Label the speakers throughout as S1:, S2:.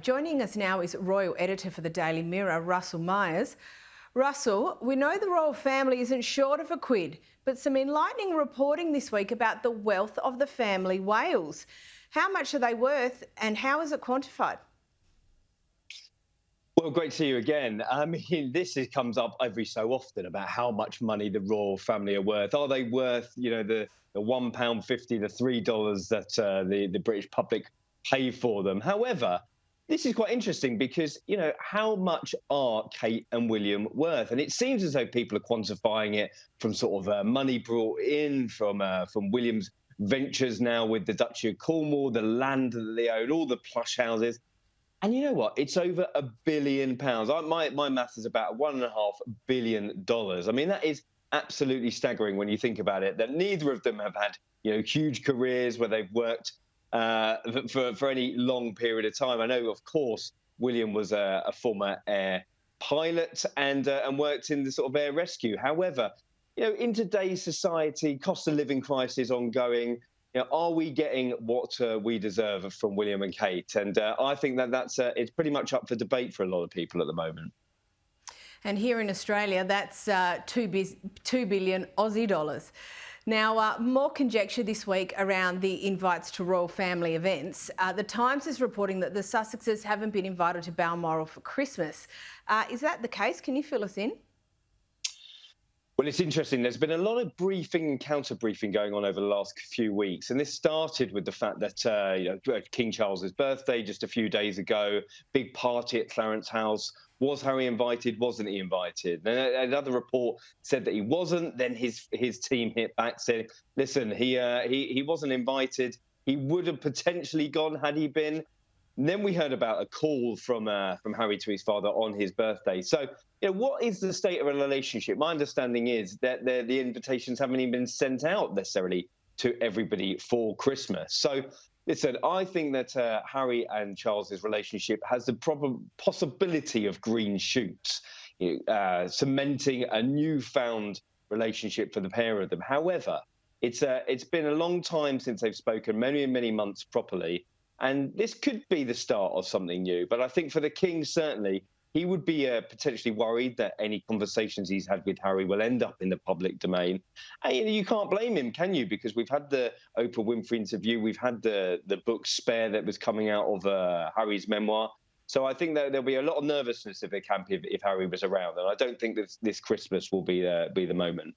S1: Joining us now is royal editor for the Daily Mirror, Russell Myers. Russell, we know the royal family isn't short of a quid, but some enlightening reporting this week about the wealth of the family whales. How much are they worth and how is it quantified?
S2: Well, great to see you again. I mean, comes up every so often about how much money the royal family are worth. Are they worth, the £1.50, the $3 that the British public pay for them? However, this is quite interesting because, how much are Kate and William worth? And it seems as though people are quantifying it from sort of money brought in from William's ventures now with the Duchy of Cornwall, the land that they own, all the plush houses. And you know what? It's over £1 billion. My math is about $1.5 billion. I mean, that is absolutely staggering when you think about it, that neither of them have had, huge careers where they've worked for any long period of time. I know, of course, William was a former air pilot and worked in the sort of air rescue. However, in today's society, cost of living crisis ongoing, are we getting what we deserve from William and Kate? And I think that's it's pretty much up for debate for a lot of people at the moment.
S1: And here in Australia, that's 2 billion Aussie dollars. Now, more conjecture this week around the invites to royal family events. The Times is reporting that the Sussexes haven't been invited to Balmoral for Christmas. Is that the case? Can you fill us in?
S2: Well, it's interesting. There's been a lot of briefing and counter-briefing going on over the last few weeks. And this started with the fact that, King Charles's birthday just a few days ago, big party at Clarence House. Was Harry invited? Wasn't he invited? And another report said that he wasn't. Then his team hit back, said, listen, he wasn't invited. He would have potentially gone had he been. And then we heard about a call from Harry to his father on his birthday. So, what is the state of a relationship? My understanding is that the invitations haven't even been sent out necessarily to everybody for Christmas. So, listen, I think that Harry and Charles's relationship has the possibility of green shoots, cementing a newfound relationship for the pair of them. However, it's been a long time since they've spoken, many, many months properly. And this could be the start of something new. But I think for the King, certainly, he would be potentially worried that any conversations he's had with Harry will end up in the public domain. And you can't blame him, can you? Because we've had the Oprah Winfrey interview. We've had the book Spare that was coming out of Harry's memoir. So I think that there'll be a lot of nervousness at the camp if Harry was around. And I don't think this Christmas will be the moment.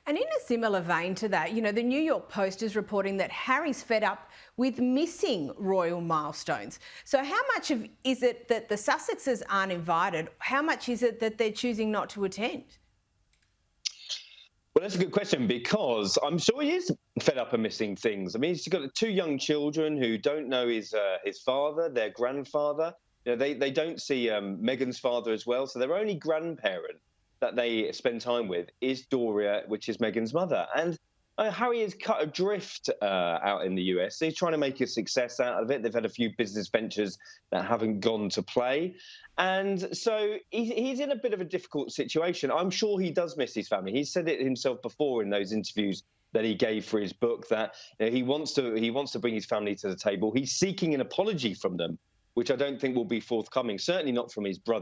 S1: And in a similar vein to that, the New York Post is reporting that Harry's fed up with missing royal milestones. So how much is it that the Sussexes aren't invited? How much is it that they're choosing not to attend?
S2: Well, that's a good question, because I'm sure he is fed up of missing things. I mean, he's got two young children who don't know his father, their grandfather. They don't see Meghan's father as well, so their only grandparent that they spend time with is Doria, which is Meghan's mother. And Harry is cut adrift out in the US. He's trying to make a success out of it. They've had a few business ventures that haven't gone to play. And so he's in a bit of a difficult situation. I'm sure he does miss his family. He said it himself before in those interviews that he gave for his book, that he wants to bring his family to the table. He's seeking an apology from them, which I don't think will be forthcoming, certainly not from his brother.